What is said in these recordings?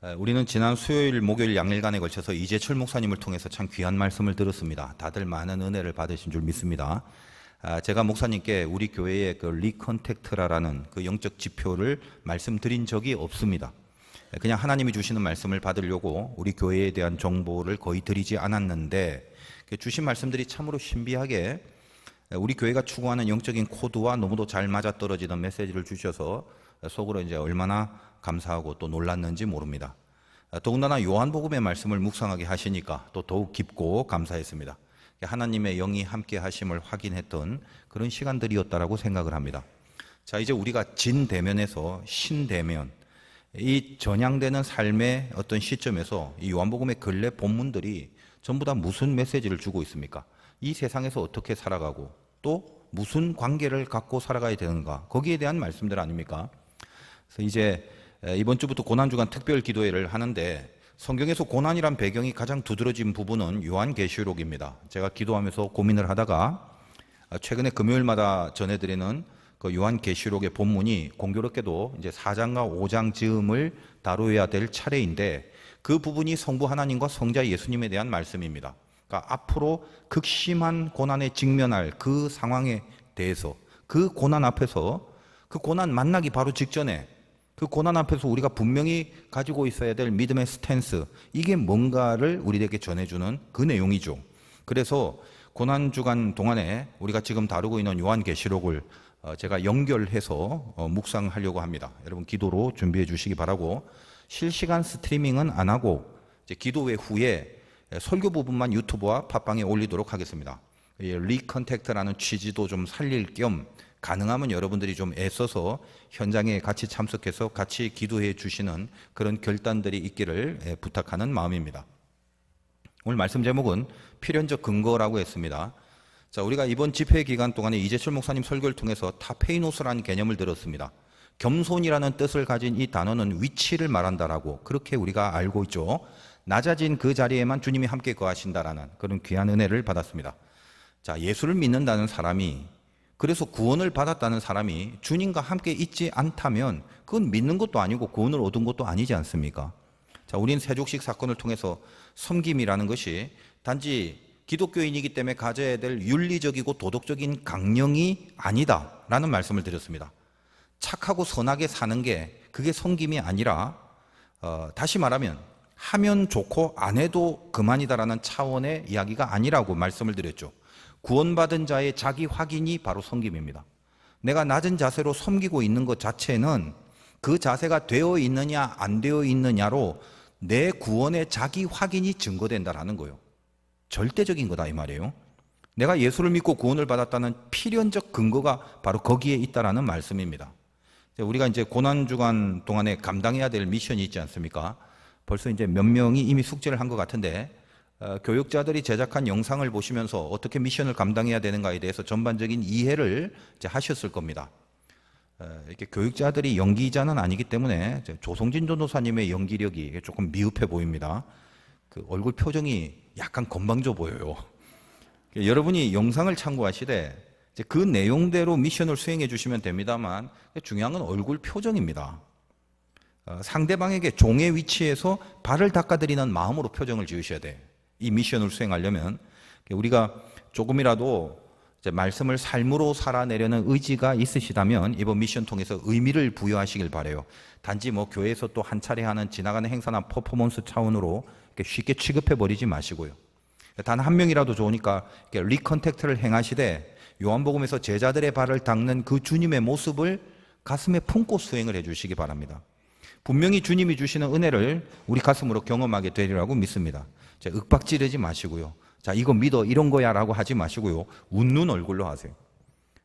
우리는 지난 수요일, 목요일 양일간에 걸쳐서 이재철 목사님을 통해서 참 귀한 말씀을 들었습니다. 다들 많은 은혜를 받으신 줄 믿습니다. 제가 목사님께 우리 교회의 그 리컨택트라는 그 영적 지표를 말씀드린 적이 없습니다. 그냥 하나님이 주시는 말씀을 받으려고 우리 교회에 대한 정보를 거의 드리지 않았는데, 주신 말씀들이 참으로 신비하게 우리 교회가 추구하는 영적인 코드와 너무도 잘 맞아떨어지는 메시지를 주셔서 속으로 이제 얼마나 감사하고 또 놀랐는지 모릅니다. 더군다나 요한복음의 말씀을 묵상하게 하시니까 또 더욱 깊고 감사했습니다. 하나님의 영이 함께 하심을 확인했던 그런 시간들이었다라고 생각을 합니다. 자, 이제 우리가 진대면에서 신대면, 이 전향되는 삶의 어떤 시점에서 이 요한복음의 근래 본문들이 전부 다 무슨 메시지를 주고 있습니까? 이 세상에서 어떻게 살아가고 또 무슨 관계를 갖고 살아가야 되는가, 거기에 대한 말씀들 아닙니까? 그래서 이제 이번 주부터 고난주간 특별 기도회를 하는데, 성경에서 고난이란 배경이 가장 두드러진 부분은 요한계시록입니다. 제가 기도하면서 고민을 하다가 최근에 금요일마다 전해드리는 그 요한계시록의 본문이 공교롭게도 이제 4장과 5장 즈음을 다루어야 될 차례인데, 그 부분이 성부 하나님과 성자 예수님에 대한 말씀입니다. 그러니까 앞으로 극심한 고난에 직면할 그 상황에 대해서, 그 고난 앞에서, 그 고난 만나기 바로 직전에 그 고난 앞에서 우리가 분명히 가지고 있어야 될 믿음의 스탠스, 이게 뭔가를 우리에게 전해주는 그 내용이죠. 그래서 고난주간 동안에 우리가 지금 다루고 있는 요한계시록을 제가 연결해서 묵상하려고 합니다. 여러분 기도로 준비해 주시기 바라고, 실시간 스트리밍은 안 하고 이제 기도회 후에 설교 부분만 유튜브와 팟빵에 올리도록 하겠습니다. 리컨택트라는 취지도 좀 살릴 겸 가능하면 여러분들이 좀 애써서 현장에 같이 참석해서 같이 기도해 주시는 그런 결단들이 있기를 부탁하는 마음입니다. 오늘 말씀 제목은 필연적 근거라고 했습니다. 자, 우리가 이번 집회 기간 동안에 이재철 목사님 설교를 통해서 타페이노스라는 개념을 들었습니다. 겸손이라는 뜻을 가진 이 단어는 위치를 말한다라고 그렇게 우리가 알고 있죠. 낮아진 그 자리에만 주님이 함께 거하신다라는 그런 귀한 은혜를 받았습니다. 자, 예수를 믿는다는 사람이, 그래서 구원을 받았다는 사람이 주님과 함께 있지 않다면 그건 믿는 것도 아니고 구원을 얻은 것도 아니지 않습니까? 자, 우린 세족식 사건을 통해서 섬김이라는 것이 단지 기독교인이기 때문에 가져야 될 윤리적이고 도덕적인 강령이 아니다라는 말씀을 드렸습니다. 착하고 선하게 사는 게 그게 섬김이 아니라 다시 말하면 하면 좋고 안 해도 그만이다라는 차원의 이야기가 아니라고 말씀을 드렸죠. 구원받은 자의 자기 확인이 바로 섬김입니다. 내가 낮은 자세로 섬기고 있는 것 자체는 그 자세가 되어 있느냐 안 되어 있느냐로 내 구원의 자기 확인이 증거된다라는 거예요. 절대적인 거다 이 말이에요. 내가 예수를 믿고 구원을 받았다는 필연적 근거가 바로 거기에 있다라는 말씀입니다. 우리가 이제 고난주간 동안에 감당해야 될 미션이 있지 않습니까? 벌써 이제 몇 명이 이미 숙제를 한 것 같은데, 교육자들이 제작한 영상을 보시면서 어떻게 미션을 감당해야 되는가에 대해서 전반적인 이해를 이제 하셨을 겁니다. 이렇게 교육자들이 연기자는 아니기 때문에 조성진 전도사님의 연기력이 조금 미흡해 보입니다. 그 얼굴 표정이 약간 건방져 보여요. 여러분이 영상을 참고하시되 이제 그 내용대로 미션을 수행해 주시면 됩니다만, 중요한 건 얼굴 표정입니다. 상대방에게 종의 위치에서 발을 닦아드리는 마음으로 표정을 지으셔야 돼요. 이 미션을 수행하려면 우리가 조금이라도 이제 말씀을 삶으로 살아내려는 의지가 있으시다면 이번 미션 통해서 의미를 부여하시길 바라요. 단지 뭐 교회에서 또 한 차례 하는 지나가는 행사나 퍼포먼스 차원으로 쉽게 취급해 버리지 마시고요. 단 한 명이라도 좋으니까 리컨택트를 행하시되 요한복음에서 제자들의 발을 닦는 그 주님의 모습을 가슴에 품고 수행을 해 주시기 바랍니다. 분명히 주님이 주시는 은혜를 우리 가슴으로 경험하게 되리라고 믿습니다. 자, 윽박지르지 마시고요. 자, 이거 믿어 이런 거야 라고 하지 마시고요. 웃는 얼굴로 하세요.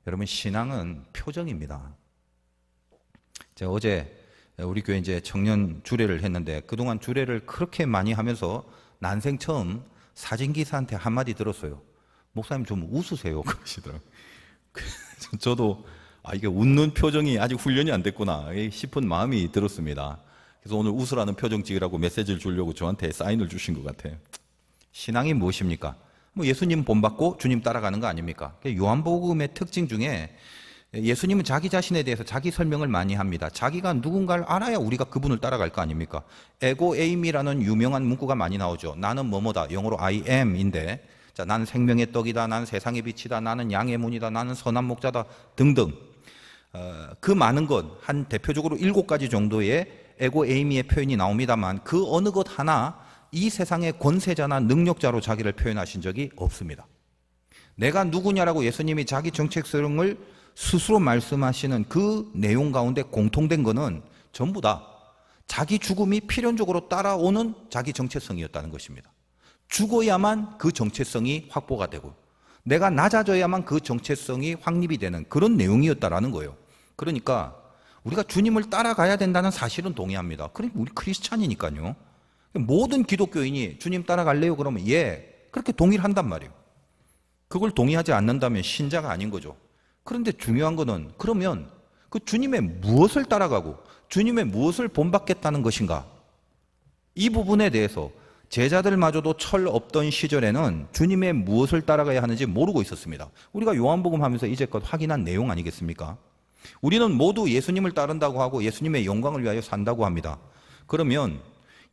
여러분, 신앙은 표정입니다. 제가 어제 우리 교회 이제 청년 주례를 했는데, 그동안 주례를 그렇게 많이 하면서 난생 처음 사진기사한테 한마디 들었어요. 목사님 좀 웃으세요 그러시더라고요. 저도 이게 웃는 표정이 아직 훈련이 안 됐구나 싶은 마음이 들었습니다. 그래서 오늘 웃으라는 표정 지으라고 메시지를 주려고 저한테 사인을 주신 것 같아요. 신앙이 무엇입니까? 뭐 예수님 본받고 주님 따라가는 거 아닙니까? 요한복음의 특징 중에 예수님은 자기 자신에 대해서 자기 설명을 많이 합니다. 자기가 누군가를 알아야 우리가 그분을 따라갈 거 아닙니까? 에고 에이미라는 유명한 문구가 많이 나오죠. 나는 뭐뭐다. 영어로 I am인데, 자, 나는 생명의 떡이다. 나는 세상의 빛이다. 나는 양의 문이다. 나는 선한 목자다. 등등. 그 많은 것, 한 대표적으로 7가지 정도의 에고 에이미의 표현이 나옵니다만 그 어느 것 하나 이 세상의 권세자나 능력자로 자기를 표현하신 적이 없습니다. 내가 누구냐라고 예수님이 자기 정체성을 스스로 말씀하시는 그 내용 가운데 공통된 것은 전부 다 자기 죽음이 필연적으로 따라오는 자기 정체성이었다는 것입니다. 죽어야만 그 정체성이 확보가 되고 내가 낮아져야만 그 정체성이 확립이 되는 그런 내용이었다라는 거예요. 그러니까 우리가 주님을 따라가야 된다는 사실은 동의합니다. 그러니까 우리 크리스찬이니까요. 모든 기독교인이 주님 따라갈래요? 그러면 예, 그렇게 동의를 한단 말이에요. 그걸 동의하지 않는다면 신자가 아닌 거죠. 그런데 중요한 거는 그러면 그 주님의 무엇을 따라가고 주님의 무엇을 본받겠다는 것인가? 이 부분에 대해서 제자들마저도 철 없던 시절에는 주님의 무엇을 따라가야 하는지 모르고 있었습니다. 우리가 요한복음 하면서 이제껏 확인한 내용 아니겠습니까? 우리는 모두 예수님을 따른다고 하고 예수님의 영광을 위하여 산다고 합니다. 그러면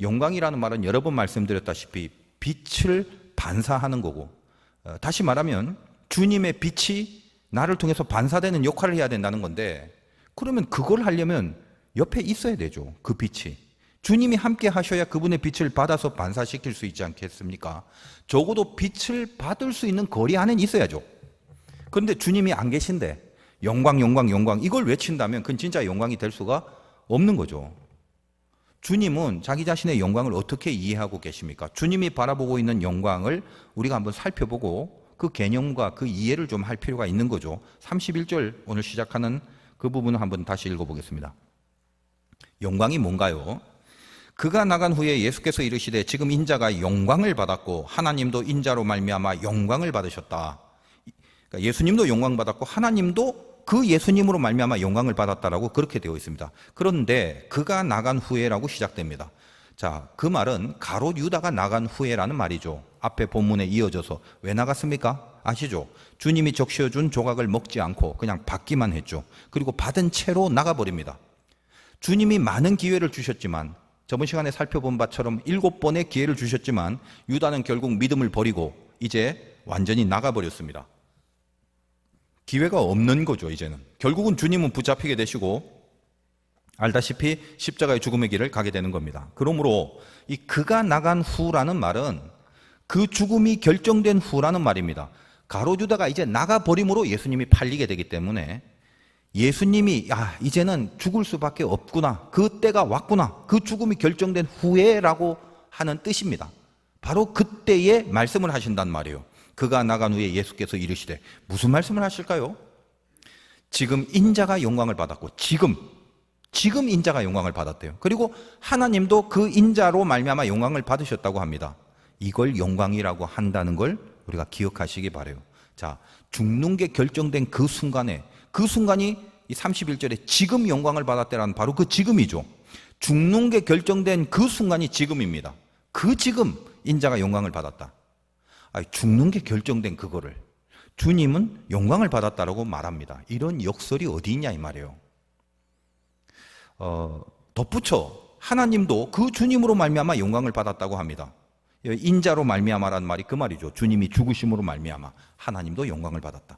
영광이라는 말은 여러 번 말씀드렸다시피 빛을 반사하는 거고, 다시 말하면 주님의 빛이 나를 통해서 반사되는 역할을 해야 된다는 건데, 그러면 그걸 하려면 옆에 있어야 되죠. 그 빛이. 주님이 함께 하셔야 그분의 빛을 받아서 반사시킬 수 있지 않겠습니까? 적어도 빛을 받을 수 있는 거리 안에 있어야죠. 그런데 주님이 안 계신데 영광, 영광, 영광 이걸 외친다면 그건 진짜 영광이 될 수가 없는 거죠. 주님은 자기 자신의 영광을 어떻게 이해하고 계십니까? 주님이 바라보고 있는 영광을 우리가 한번 살펴보고 그 개념과 그 이해를 좀 할 필요가 있는 거죠. 31절 오늘 시작하는 그 부분을 한번 다시 읽어보겠습니다. 영광이 뭔가요? 그가 나간 후에 예수께서 이르시되 지금 인자가 영광을 받았고 하나님도 인자로 말미암아 영광을 받으셨다. 그러니까 예수님도 영광 받았고 하나님도 그 예수님으로 말미암아 영광을 받았다라고 그렇게 되어 있습니다. 그런데 그가 나간 후에라고 시작됩니다. 자, 그 말은 가롯 유다가 나간 후에라는 말이죠. 앞에 본문에 이어져서 왜 나갔습니까? 아시죠? 주님이 적셔준 조각을 먹지 않고 그냥 받기만 했죠. 그리고 받은 채로 나가버립니다. 주님이 많은 기회를 주셨지만 저번 시간에 살펴본 바처럼 7번의 기회를 주셨지만 유다는 결국 믿음을 버리고 이제 완전히 나가버렸습니다. 기회가 없는 거죠. 이제는 결국은 주님은 붙잡히게 되시고 알다시피 십자가의 죽음의 길을 가게 되는 겁니다. 그러므로 이 그가 나간 후라는 말은 그 죽음이 결정된 후라는 말입니다. 가롯 유다가 이제 나가버림으로 예수님이 팔리게 되기 때문에 예수님이 이제는 죽을 수밖에 없구나, 그 때가 왔구나, 그 죽음이 결정된 후에라고 하는 뜻입니다. 바로 그때에 말씀을 하신단 말이에요. 그가 나간 후에 예수께서 이르시되, 무슨 말씀을 하실까요? 지금 인자가 영광을 받았고 지금 인자가 영광을 받았대요. 그리고 하나님도 그 인자로 말미암아 영광을 받으셨다고 합니다. 이걸 영광이라고 한다는 걸 우리가 기억하시기 바라요. 자, 죽는 게 결정된 그 순간이 이 31절에 지금 영광을 받았다라는 바로 그 지금이죠. 죽는 게 결정된 그 순간이 지금입니다. 그 지금 인자가 영광을 받았다. 죽는 게 결정된 그거를 주님은 영광을 받았다라고 말합니다. 이런 역설이 어디 있냐 이 말이에요. 덧붙여 하나님도 그 주님으로 말미암아 영광을 받았다고 합니다. 인자로 말미암아라는 말이 그 말이죠. 주님이 죽으심으로 말미암아 하나님도 영광을 받았다.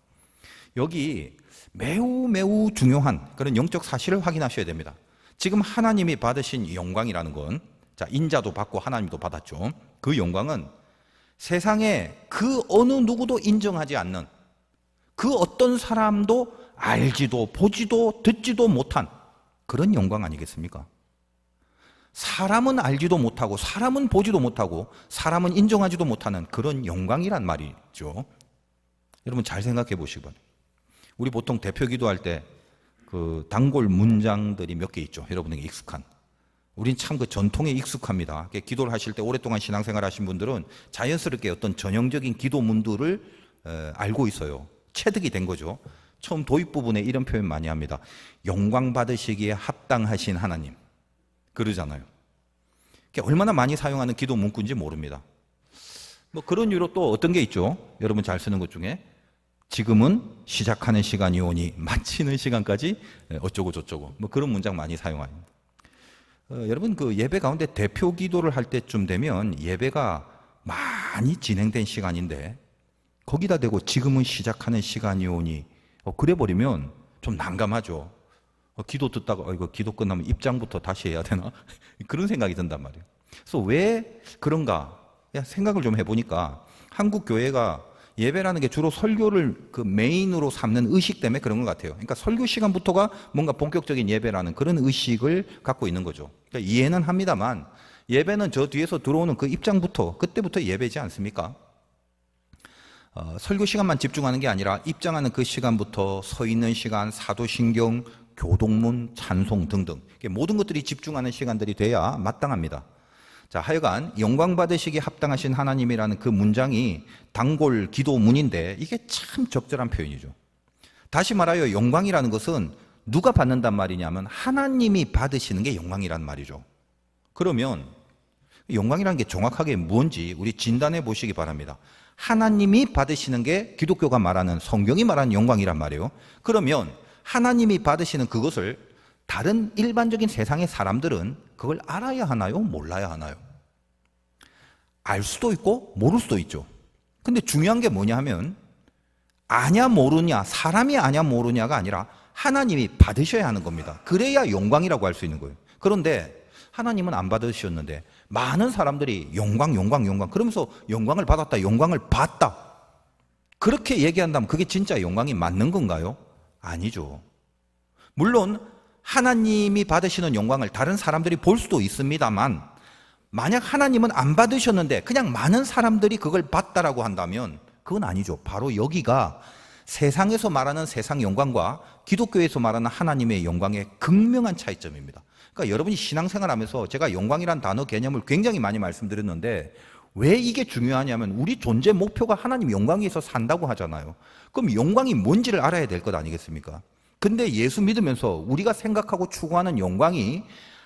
여기 매우 중요한 그런 영적 사실을 확인하셔야 됩니다. 지금 하나님이 받으신 영광이라는 건, 자, 인자도 받고 하나님도 받았죠. 그 영광은 세상에 그 어느 누구도 인정하지 않는, 그 어떤 사람도 알지도 보지도 듣지도 못한 그런 영광 아니겠습니까? 사람은 알지도 못하고 사람은 보지도 못하고 사람은 인정하지도 못하는 그런 영광이란 말이죠. 여러분 잘 생각해 보시기 바랍니다. 우리 보통 대표 기도할 때 그 단골 문장들이 몇 개 있죠. 여러분에게 익숙한. 우린 참 그 전통에 익숙합니다. 기도를 하실 때 오랫동안 신앙생활 하신 분들은 자연스럽게 어떤 전형적인 기도문들을 알고 있어요. 체득이 된 거죠. 처음 도입 부분에 이런 표현 많이 합니다. 영광 받으시기에 합당하신 하나님. 그러잖아요. 얼마나 많이 사용하는 기도 문구인지 모릅니다. 뭐 그런 이유로 또 어떤 게 있죠. 여러분 잘 쓰는 것 중에 지금은 시작하는 시간이 오니 마치는 시간까지 어쩌고 저쩌고 뭐 그런 문장 많이 사용합니다. 여러분 그 예배 가운데 대표 기도를 할 때쯤 되면 예배가 많이 진행된 시간인데 거기다 대고 지금은 시작하는 시간이 오니 그래 버리면 좀 난감하죠. 기도 듣다가 이거 기도 끝나면 입장부터 다시 해야 되나 그런 생각이 든단 말이에요. 그래서 왜 그런가 생각을 좀 해보니까 한국 교회가 예배라는 게 주로 설교를 그 메인으로 삼는 의식 때문에 그런 것 같아요. 그러니까 설교 시간부터가 뭔가 본격적인 예배라는 그런 의식을 갖고 있는 거죠. 그러니까 이해는 합니다만 예배는 저 뒤에서 들어오는 그 입장부터 그때부터 예배지 않습니까? 설교 시간만 집중하는 게 아니라 입장하는 그 시간부터 서 있는 시간, 사도신경, 교동문, 찬송 등등 모든 것들이 집중하는 시간들이 돼야 마땅합니다. 자, 하여간 영광 받으시기 합당하신 하나님이라는 그 문장이 단골 기도문인데 이게 참 적절한 표현이죠. 다시 말하여 영광이라는 것은 누가 받는단 말이냐면 하나님이 받으시는 게 영광이란 말이죠. 그러면 영광이라는 게 정확하게 뭔지 우리 진단해 보시기 바랍니다. 하나님이 받으시는 게 기독교가 말하는 성경이 말하는 영광이란 말이에요. 그러면 하나님이 받으시는 그것을 다른 일반적인 세상의 사람들은 그걸 알아야 하나요? 몰라야 하나요? 알 수도 있고 모를 수도 있죠. 근데 중요한 게 뭐냐 하면 아냐 모르냐, 사람이 아냐 모르냐가 아니라 하나님이 받으셔야 하는 겁니다. 그래야 영광이라고 할 수 있는 거예요. 그런데 하나님은 안 받으셨는데 많은 사람들이 영광 그러면서 영광을 받았다, 영광을 봤다 그렇게 얘기한다면 그게 진짜 영광이 맞는 건가요? 아니죠. 물론 하나님이 받으시는 영광을 다른 사람들이 볼 수도 있습니다만 만약 하나님은 안 받으셨는데 그냥 많은 사람들이 그걸 봤다라고 한다면 그건 아니죠. 바로 여기가 세상에서 말하는 세상 영광과 기독교에서 말하는 하나님의 영광의 극명한 차이점입니다. 그러니까 여러분이 신앙생활하면서 제가 영광이란 단어 개념을 굉장히 많이 말씀드렸는데 왜 이게 중요하냐면 우리 존재 목표가 하나님 영광에서 산다고 하잖아요. 그럼 영광이 뭔지를 알아야 될 것 아니겠습니까? 근데 예수 믿으면서 우리가 생각하고 추구하는 영광이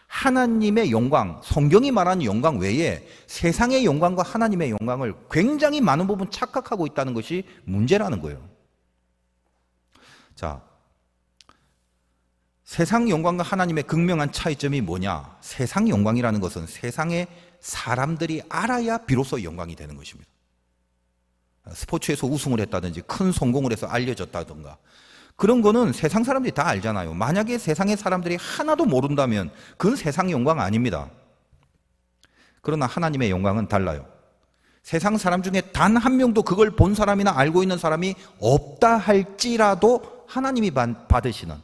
하나님의 영광, 성경이 말하는 영광 외에 세상의 영광과 하나님의 영광을 굉장히 많은 부분 착각하고 있다는 것이 문제라는 거예요. 자, 세상 영광과 하나님의 극명한 차이점이 뭐냐? 세상 영광이라는 것은 세상의 사람들이 알아야 비로소 영광이 되는 것입니다. 스포츠에서 우승을 했다든지 큰 성공을 해서 알려졌다든가 그런 거는 세상 사람들이 다 알잖아요. 만약에 세상의 사람들이 하나도 모른다면 그건 세상 영광 아닙니다. 그러나 하나님의 영광은 달라요. 세상 사람 중에 단 한 명도 그걸 본 사람이나 알고 있는 사람이 없다 할지라도 하나님이 받으시는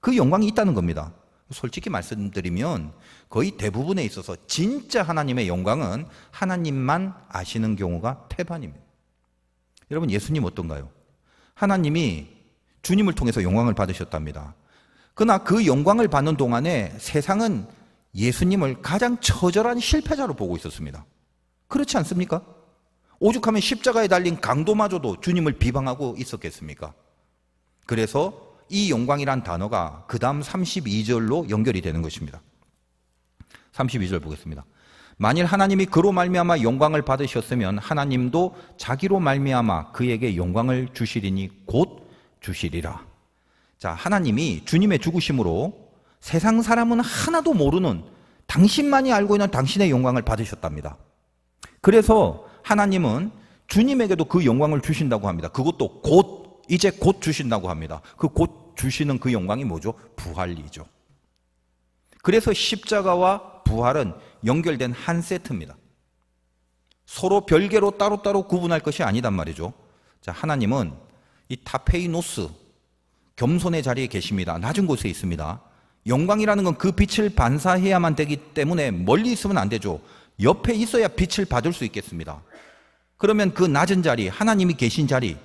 그 영광이 있다는 겁니다. 솔직히 말씀드리면 거의 대부분에 있어서 진짜 하나님의 영광은 하나님만 아시는 경우가 태반입니다. 여러분 예수님 어떤가요? 하나님이 주님을 통해서 영광을 받으셨답니다. 그러나 그 영광을 받는 동안에 세상은 예수님을 가장 처절한 실패자로 보고 있었습니다. 그렇지 않습니까? 오죽하면 십자가에 달린 강도마저도 주님을 비방하고 있었겠습니까? 그래서 이 영광이란 단어가 그 다음 32절로 연결이 되는 것입니다. 32절 보겠습니다. 만일 하나님이 그로 말미암아 영광을 받으셨으면 하나님도 자기로 말미암아 그에게 영광을 주시리니 곧 주시리라. 자, 하나님이 주님의 죽으심으로 세상 사람은 하나도 모르는 당신만이 알고 있는 당신의 영광을 받으셨답니다. 그래서 하나님은 주님에게도 그 영광을 주신다고 합니다. 그것도 이제 곧 주신다고 합니다. 그 곧 주시는 그 영광이 뭐죠? 부활이죠. 그래서 십자가와 부활은 연결된 한 세트입니다. 서로 별개로 따로따로 구분할 것이 아니단 말이죠. 자, 하나님은 이 타페이노스, 겸손의 자리에 계십니다. 낮은 곳에 있습니다. 영광이라는 건 그 빛을 반사해야만 되기 때문에 멀리 있으면 안 되죠. 옆에 있어야 빛을 받을 수 있겠습니다. 그러면 그 낮은 자리, 하나님이 계신 자리,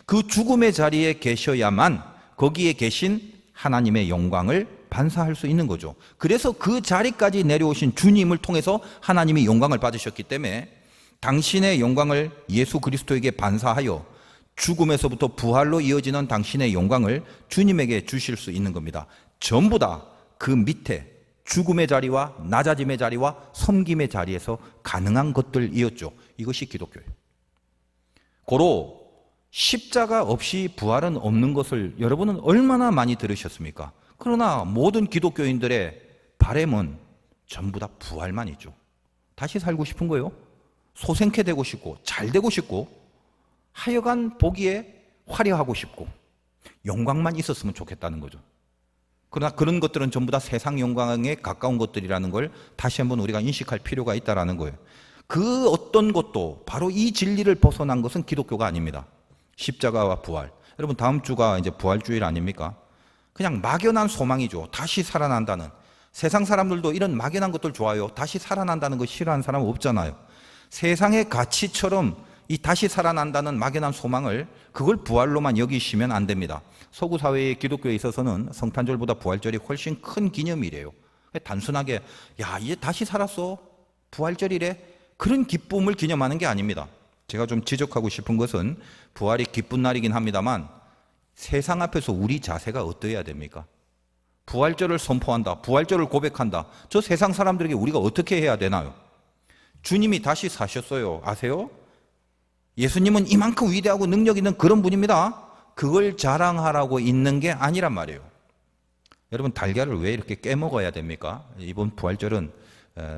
그 죽음의 자리에 계셔야만 거기에 계신 하나님의 영광을 반사할 수 있는 거죠. 그래서 그 자리까지 내려오신 주님을 통해서 하나님이 영광을 받으셨기 때문에 당신의 영광을 예수 그리스도에게 반사하여 죽음에서부터 부활로 이어지는 당신의 영광을 주님에게 주실 수 있는 겁니다. 전부 다 그 밑에 죽음의 자리와 낮아짐의 자리와 섬김의 자리에서 가능한 것들이었죠. 이것이 기독교예요. 고로 십자가 없이 부활은 없는 것을 여러분은 얼마나 많이 들으셨습니까? 그러나 모든 기독교인들의 바람은 전부 다 부활만이죠. 다시 살고 싶은 거예요. 소생케 되고 싶고 잘 되고 싶고 하여간 보기에 화려하고 싶고 영광만 있었으면 좋겠다는 거죠. 그러나 그런 것들은 전부 다 세상 영광에 가까운 것들이라는 걸 다시 한번 우리가 인식할 필요가 있다는 거예요. 그 어떤 것도 바로 이 진리를 벗어난 것은 기독교가 아닙니다. 십자가와 부활. 여러분 다음 주가 이제 부활주일 아닙니까? 그냥 막연한 소망이죠. 다시 살아난다는. 세상 사람들도 이런 막연한 것들 좋아요. 다시 살아난다는 거 싫어하는 사람은 없잖아요. 세상의 가치처럼 이 다시 살아난다는 막연한 소망을 그걸 부활로만 여기시면 안 됩니다. 서구 사회의 기독교에 있어서는 성탄절보다 부활절이 훨씬 큰 기념이래요. 단순하게 야 이제 다시 살았어 부활절이래 그런 기쁨을 기념하는 게 아닙니다. 제가 좀 지적하고 싶은 것은 부활이 기쁜 날이긴 합니다만 세상 앞에서 우리 자세가 어떠해야 됩니까? 부활절을 선포한다, 부활절을 고백한다. 저 세상 사람들에게 우리가 어떻게 해야 되나요? 주님이 다시 사셨어요. 아세요? 예수님은 이만큼 위대하고 능력 있는 그런 분입니다. 그걸 자랑하라고 있는 게 아니란 말이에요. 여러분 달걀을 왜 이렇게 깨먹어야 됩니까? 이번 부활절은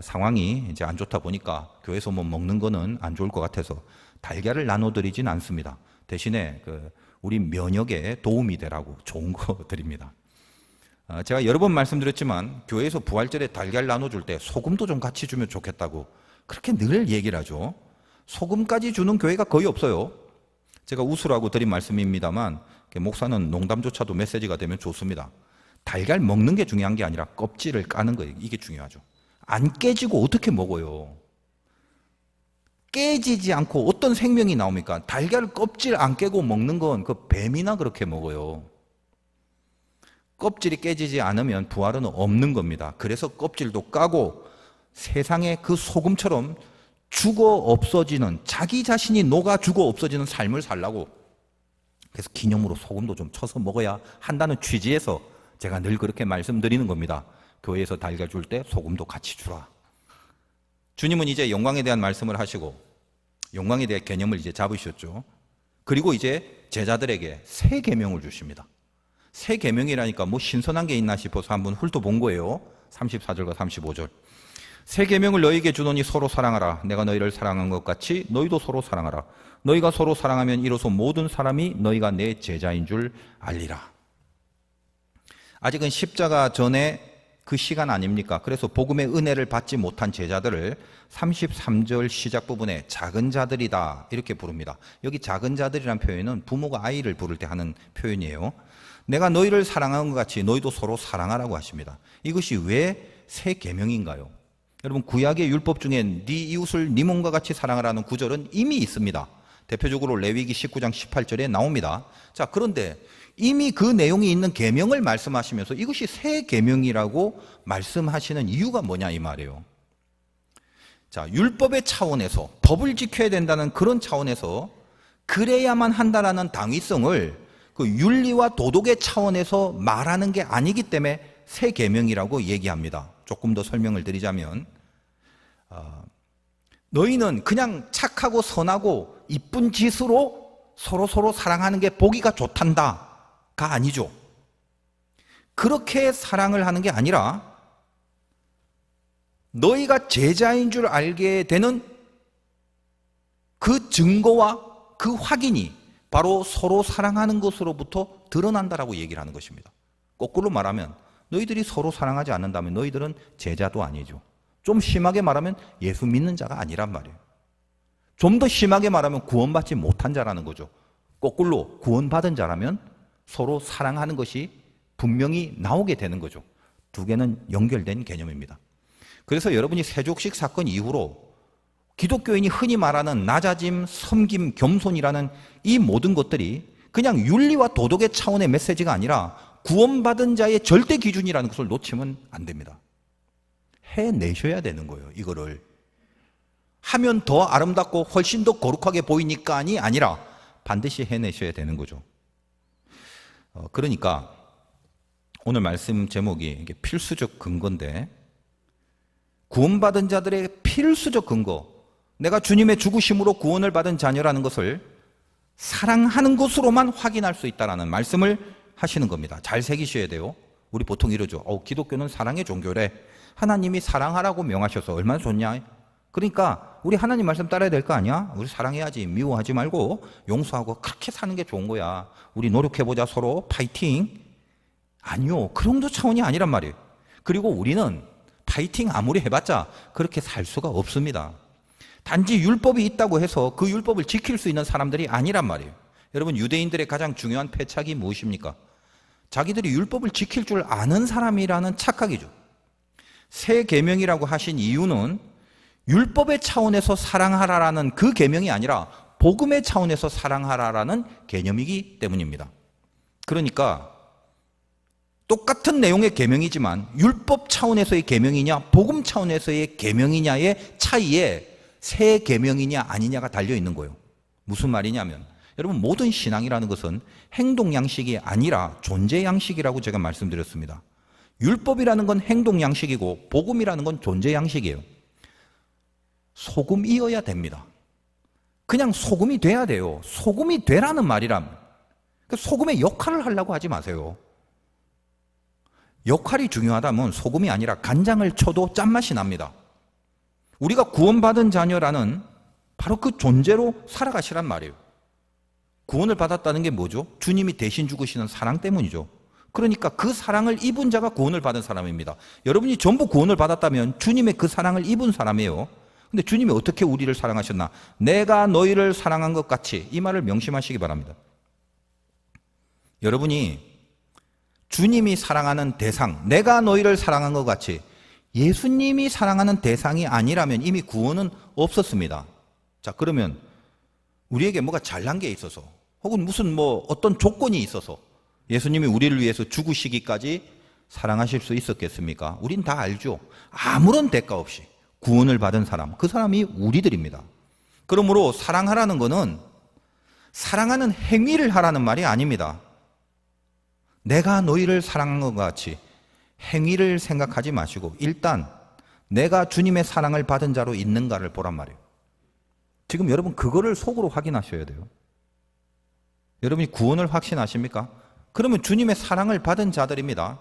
상황이 이제 안 좋다 보니까 교회에서 뭐 먹는 거는 안 좋을 것 같아서 달걀을 나눠드리진 않습니다. 대신에 우리 면역에 도움이 되라고 좋은 거 드립니다. 제가 여러 번 말씀드렸지만 교회에서 부활절에 달걀 나눠줄 때 소금도 좀 같이 주면 좋겠다고 그렇게 늘 얘기를 하죠. 소금까지 주는 교회가 거의 없어요. 제가 웃으라고 드린 말씀입니다만 목사는 농담조차도 메시지가 되면 좋습니다. 달걀 먹는 게 중요한 게 아니라 껍질을 까는 거예요. 이게 중요하죠. 안 깨지고 어떻게 먹어요? 깨지지 않고 어떤 생명이 나옵니까? 달걀 껍질 안 깨고 먹는 건 그 뱀이나 그렇게 먹어요. 껍질이 깨지지 않으면 부활은 없는 겁니다. 그래서 껍질도 까고 세상의 그 소금처럼 죽어 없어지는 자기 자신이 녹아 죽어 없어지는 삶을 살라고 그래서 기념으로 소금도 좀 쳐서 먹어야 한다는 취지에서 제가 늘 그렇게 말씀드리는 겁니다. 교회에서 달걀 줄 때 소금도 같이 주라. 주님은 이제 영광에 대한 말씀을 하시고 영광에 대한 개념을 이제 잡으셨죠. 그리고 이제 제자들에게 새 계명을 주십니다. 새 계명이라니까 뭐 신선한 게 있나 싶어서 한번 훑어본 거예요. 34절과 35절. 새 계명을 너희에게 주노니 서로 사랑하라. 내가 너희를 사랑한 것 같이 너희도 서로 사랑하라. 너희가 서로 사랑하면 이로써 모든 사람이 너희가 내 제자인 줄 알리라. 아직은 십자가 전에 그 시간 아닙니까? 그래서 복음의 은혜를 받지 못한 제자들을 33절 시작 부분에 작은 자들이다 이렇게 부릅니다. 여기 작은 자들이라는 표현은 부모가 아이를 부를 때 하는 표현이에요. 내가 너희를 사랑한 것 같이 너희도 서로 사랑하라고 하십니다. 이것이 왜 새 계명인가요? 여러분 구약의 율법 중에 네 이웃을 네 몸과 같이 사랑하라는 구절은 이미 있습니다. 대표적으로 레위기 19장 18절에 나옵니다. 자, 그런데 이미 그 내용이 있는 계명을 말씀하시면서 이것이 새 계명이라고 말씀하시는 이유가 뭐냐 이 말이에요. 자, 율법의 차원에서 법을 지켜야 된다는 그런 차원에서 그래야만 한다라는 당위성을 그 윤리와 도덕의 차원에서 말하는 게 아니기 때문에 새 계명이라고 얘기합니다. 조금 더 설명을 드리자면 너희는 그냥 착하고 선하고 이쁜 짓으로 서로 사랑하는 게 보기가 좋단다가 아니죠. 그렇게 사랑을 하는 게 아니라 너희가 제자인 줄 알게 되는 그 증거와 그 확인이 바로 서로 사랑하는 것으로부터 드러난다라고 얘기를 하는 것입니다. 거꾸로 말하면 너희들이 서로 사랑하지 않는다면 너희들은 제자도 아니죠. 좀 심하게 말하면 예수 믿는 자가 아니란 말이에요. 좀 더 심하게 말하면 구원받지 못한 자라는 거죠. 거꾸로 구원받은 자라면 서로 사랑하는 것이 분명히 나오게 되는 거죠. 두 개는 연결된 개념입니다. 그래서 여러분이 세족식 사건 이후로 기독교인이 흔히 말하는 낮아짐, 섬김, 겸손이라는 이 모든 것들이 그냥 윤리와 도덕의 차원의 메시지가 아니라 구원받은 자의 절대 기준이라는 것을 놓치면 안 됩니다. 해내셔야 되는 거예요. 이거를 하면 더 아름답고 훨씬 더 거룩하게 보이니까이 아니라 반드시 해내셔야 되는 거죠. 그러니까 오늘 말씀 제목이 이게 필수적 근거인데 구원받은 자들의 필수적 근거, 내가 주님의 죽으심으로 구원을 받은 자녀라는 것을 사랑하는 것으로만 확인할 수 있다는 말씀을 하시는 겁니다. 잘 새기셔야 돼요. 우리 보통 이러죠. 기독교는 사랑의 종교래. 하나님이 사랑하라고 명하셔서 얼마나 좋냐. 그러니까 우리 하나님 말씀 따라야 될 거 아니야? 우리 사랑해야지. 미워하지 말고 용서하고 그렇게 사는 게 좋은 거야. 우리 노력해보자. 서로 파이팅. 아니요. 그 정도 차원이 아니란 말이에요. 그리고 우리는 파이팅 아무리 해봤자 그렇게 살 수가 없습니다. 단지 율법이 있다고 해서 그 율법을 지킬 수 있는 사람들이 아니란 말이에요. 여러분, 유대인들의 가장 중요한 패착이 무엇입니까? 자기들이 율법을 지킬 줄 아는 사람이라는 착각이죠. 새 계명이라고 하신 이유는 율법의 차원에서 사랑하라라는 그 계명이 아니라 복음의 차원에서 사랑하라라는 개념이기 때문입니다. 그러니까 똑같은 내용의 계명이지만 율법 차원에서의 계명이냐 복음 차원에서의 계명이냐의 차이에 새 계명이냐 아니냐가 달려 있는 거예요. 무슨 말이냐면 여러분, 모든 신앙이라는 것은 행동 양식이 아니라 존재 양식이라고 제가 말씀드렸습니다. 율법이라는 건 행동 양식이고 복음이라는 건 존재 양식이에요. 소금이어야 됩니다. 그냥 소금이 돼야 돼요. 소금이 되라는 말이라면 소금의 역할을 하려고 하지 마세요. 역할이 중요하다면 소금이 아니라 간장을 쳐도 짠맛이 납니다. 우리가 구원받은 자녀라는 바로 그 존재로 살아가시란 말이에요. 구원을 받았다는 게 뭐죠? 주님이 대신 죽으시는 사랑 때문이죠. 그러니까 그 사랑을 입은 자가 구원을 받은 사람입니다. 여러분이 전부 구원을 받았다면 주님의 그 사랑을 입은 사람이에요. 근데 주님이 어떻게 우리를 사랑하셨나? 내가 너희를 사랑한 것 같이, 이 말을 명심하시기 바랍니다. 여러분이 주님이 사랑하는 대상, 내가 너희를 사랑한 것 같이 예수님이 사랑하는 대상이 아니라면 이미 구원은 없었습니다. 자, 그러면 우리에게 뭐가 잘난 게 있어서 혹은 무슨 어떤 조건이 있어서 예수님이 우리를 위해서 죽으시기까지 사랑하실 수 있었겠습니까? 우린 다 알죠. 아무런 대가 없이 구원을 받은 사람, 그 사람이 우리들입니다. 그러므로 사랑하라는 것은 사랑하는 행위를 하라는 말이 아닙니다. 내가 너희를 사랑한 것 같이 행위를 생각하지 마시고 일단 내가 주님의 사랑을 받은 자로 있는가를 보란 말이에요. 지금 여러분 그거를 속으로 확인하셔야 돼요. 여러분이 구원을 확신하십니까? 그러면 주님의 사랑을 받은 자들입니다.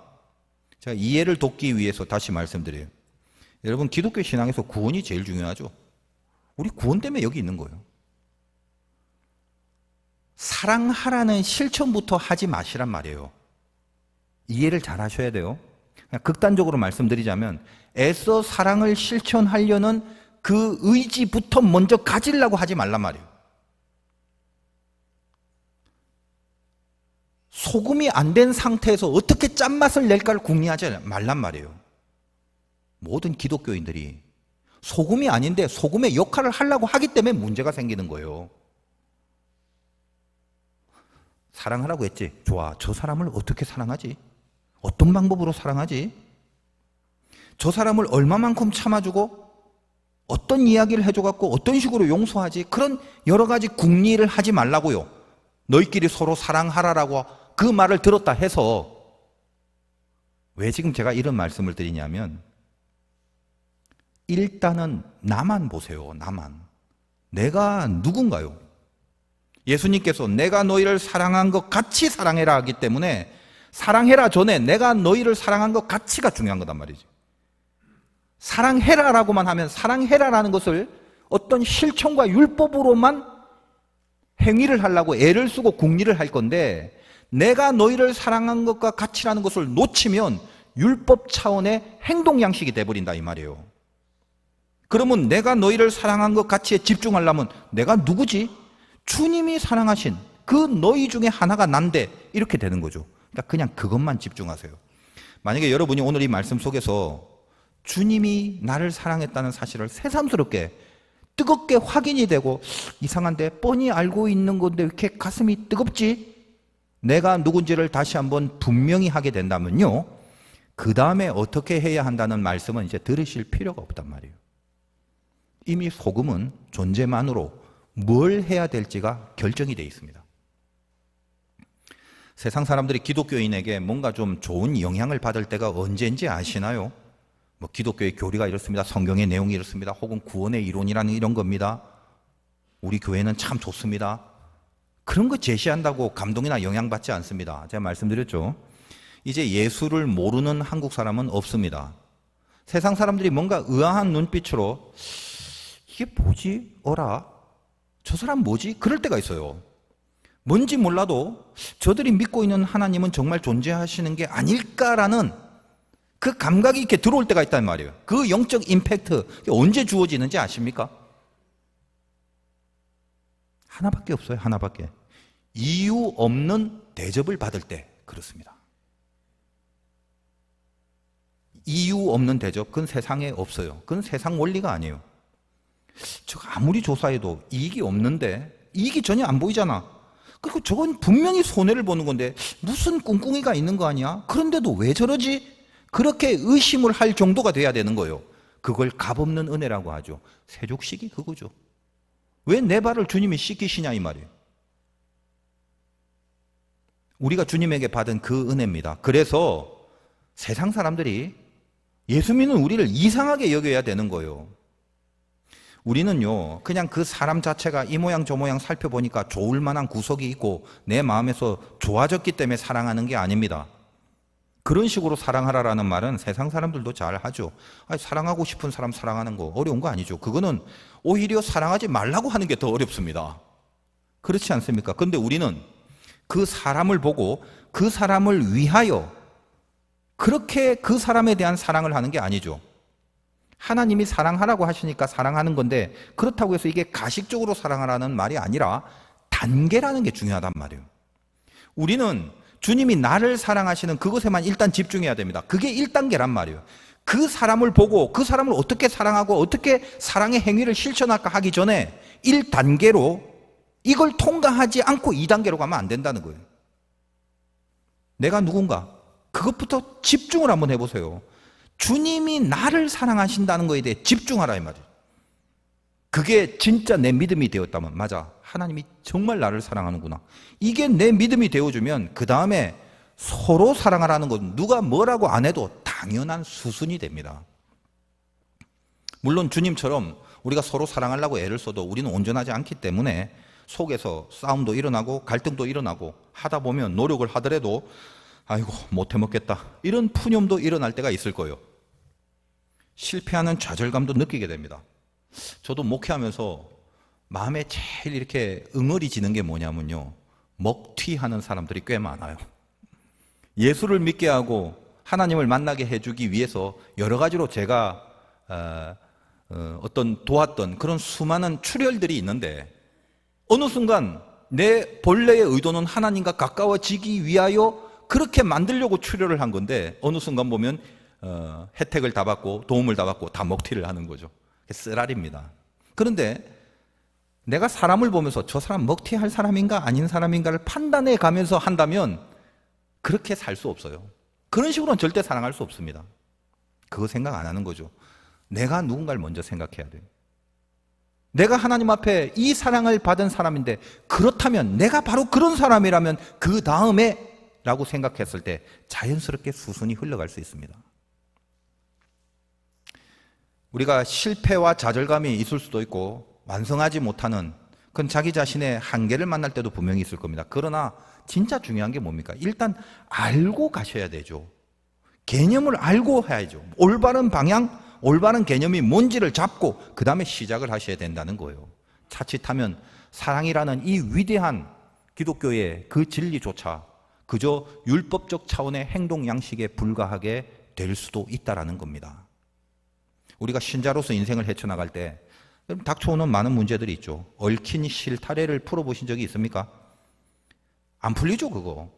제가 이해를 돕기 위해서 다시 말씀드려요. 여러분, 기독교 신앙에서 구원이 제일 중요하죠. 우리 구원 때문에 여기 있는 거예요. 사랑하라는 실천부터 하지 마시란 말이에요. 이해를 잘 하셔야 돼요. 그냥 극단적으로 말씀드리자면 애써 사랑을 실천하려는 그 의지부터 먼저 가지려고 하지 말란 말이에요. 소금이 안 된 상태에서 어떻게 짠맛을 낼까를 궁리하지 말란 말이에요. 모든 기독교인들이 소금이 아닌데 소금의 역할을 하려고 하기 때문에 문제가 생기는 거예요. 사랑하라고 했지. 좋아. 저 사람을 어떻게 사랑하지? 어떤 방법으로 사랑하지? 저 사람을 얼마만큼 참아주고 어떤 이야기를 해줘갖고 어떤 식으로 용서하지? 그런 여러 가지 궁리를 하지 말라고요. 너희끼리 서로 사랑하라라고 그 말을 들었다 해서 왜 지금 제가 이런 말씀을 드리냐면 일단은 나만 보세요. 나만. 내가 누군가요? 예수님께서 내가 너희를 사랑한 것 같이 사랑해라 하기 때문에 사랑해라 전에 내가 너희를 사랑한 것 같이가 중요한 거단 말이지. 사랑해라라고만 하면 사랑해라라는 것을 어떤 실천과 율법으로만 행위를 하려고 애를 쓰고 궁리를 할 건데 내가 너희를 사랑한 것과 같이라는 것을 놓치면 율법 차원의 행동 양식이 돼버린다 이 말이에요. 그러면 내가 너희를 사랑한 것 같이에 집중하려면 내가 누구지? 주님이 사랑하신 그 너희 중에 하나가 난데 이렇게 되는 거죠. 그러니까 그냥 그것만 집중하세요. 만약에 여러분이 오늘 이 말씀 속에서 주님이 나를 사랑했다는 사실을 새삼스럽게 뜨겁게 확인이 되고 이상한데 뻔히 알고 있는 건데 왜 이렇게 가슴이 뜨겁지? 내가 누군지를 다시 한번 분명히 하게 된다면요, 그 다음에 어떻게 해야 한다는 말씀은 이제 들으실 필요가 없단 말이에요. 이미 소금은 존재만으로 뭘 해야 될지가 결정이 되어 있습니다. 세상 사람들이 기독교인에게 뭔가 좀 좋은 영향을 받을 때가 언제인지 아시나요? 기독교의 교리가 이렇습니다. 성경의 내용이 이렇습니다. 혹은 구원의 이론이라는 이런 겁니다. 우리 교회는 참 좋습니다. 그런 거 제시한다고 감동이나 영향받지 않습니다. 제가 말씀드렸죠. 이제 예수를 모르는 한국 사람은 없습니다. 세상 사람들이 뭔가 의아한 눈빛으로 이게 뭐지? 어라? 저 사람 뭐지? 그럴 때가 있어요. 뭔지 몰라도 저들이 믿고 있는 하나님은 정말 존재하시는 게 아닐까라는 그 감각이 이렇게 들어올 때가 있단 말이에요. 그 영적 임팩트 언제 주어지는지 아십니까? 하나밖에 없어요. 하나밖에. 이유 없는 대접을 받을 때 그렇습니다. 이유 없는 대접, 그건 세상에 없어요. 그건 세상 원리가 아니에요. 제가 아무리 조사해도 이익이 없는데, 이익이 전혀 안 보이잖아. 그리고 저건 분명히 손해를 보는 건데 무슨 꿍꿍이가 있는 거 아니야? 그런데도 왜 저러지? 그렇게 의심을 할 정도가 돼야 되는 거예요. 그걸 값없는 은혜라고 하죠. 세족식이 그거죠. 왜 내 발을 주님이 씻기시냐 이 말이에요. 우리가 주님에게 받은 그 은혜입니다. 그래서 세상 사람들이 예수 믿는 우리를 이상하게 여겨야 되는 거예요. 우리는요, 그냥 그 사람 자체가 이 모양 저 모양 살펴보니까 좋을 만한 구석이 있고 내 마음에서 좋아졌기 때문에 사랑하는 게 아닙니다. 그런 식으로 사랑하라라는 말은 세상 사람들도 잘 하죠. 아니, 사랑하고 싶은 사람 사랑하는 거 어려운 거 아니죠. 그거는 오히려 사랑하지 말라고 하는 게 더 어렵습니다. 그렇지 않습니까? 그런데 우리는 그 사람을 보고 그 사람을 위하여 그렇게 그 사람에 대한 사랑을 하는 게 아니죠. 하나님이 사랑하라고 하시니까 사랑하는 건데, 그렇다고 해서 이게 가식적으로 사랑하라는 말이 아니라 단계라는 게 중요하단 말이에요. 우리는 주님이 나를 사랑하시는 그것에만 일단 집중해야 됩니다. 그게 1단계란 말이에요. 그 사람을 보고 그 사람을 어떻게 사랑하고 어떻게 사랑의 행위를 실천할까 하기 전에 1단계로 이걸 통과하지 않고 2단계로 가면 안 된다는 거예요. 내가 누군가, 그것부터 집중을 한번 해보세요. 주님이 나를 사랑하신다는 것에 대해 집중하라 이 말이에요. 그게 진짜 내 믿음이 되었다면, 맞아, 하나님이 정말 나를 사랑하는구나, 이게 내 믿음이 되어주면 그 다음에 서로 사랑하라는 건 누가 뭐라고 안 해도 당연한 수순이 됩니다. 물론 주님처럼 우리가 서로 사랑하려고 애를 써도 우리는 온전하지 않기 때문에 속에서 싸움도 일어나고 갈등도 일어나고 하다 보면 노력을 하더라도 아이고 못해 먹겠다 이런 푸념도 일어날 때가 있을 거예요. 실패하는 좌절감도 느끼게 됩니다. 저도 목회하면서 마음에 제일 이렇게 응어리지는 게 뭐냐면요, 먹튀하는 사람들이 꽤 많아요. 예수를 믿게 하고 하나님을 만나게 해주기 위해서 여러 가지로 제가 어떤 도왔던 그런 수많은 출혈들이 있는데, 어느 순간 내 본래의 의도는 하나님과 가까워지기 위하여 그렇게 만들려고 출혈을 한 건데, 어느 순간 보면 혜택을 다 받고 도움을 다 받고 다 먹튀를 하는 거죠. 쓰라립니다. 그런데 내가 사람을 보면서 저 사람 먹튀할 사람인가 아닌 사람인가를 판단해 가면서 한다면 그렇게 살 수 없어요. 그런 식으로는 절대 사랑할 수 없습니다. 그거 생각 안 하는 거죠. 내가 누군가를 먼저 생각해야 돼요. 내가 하나님 앞에 이 사랑을 받은 사람인데, 그렇다면 내가 바로 그런 사람이라면 그 다음에 라고 생각했을 때 자연스럽게 수순이 흘러갈 수 있습니다. 우리가 실패와 좌절감이 있을 수도 있고 완성하지 못하는, 그건 자기 자신의 한계를 만날 때도 분명히 있을 겁니다. 그러나 진짜 중요한 게 뭡니까? 일단 알고 가셔야 되죠. 개념을 알고 해야죠. 올바른 방향, 올바른 개념이 뭔지를 잡고 그 다음에 시작을 하셔야 된다는 거예요. 자칫하면 사랑이라는 이 위대한 기독교의 그 진리조차 그저 율법적 차원의 행동 양식에 불과하게 될 수도 있다는 겁니다. 우리가 신자로서 인생을 헤쳐나갈 때 닥쳐오는 많은 문제들이 있죠. 얽힌 실타래를 풀어보신 적이 있습니까? 안 풀리죠, 그거.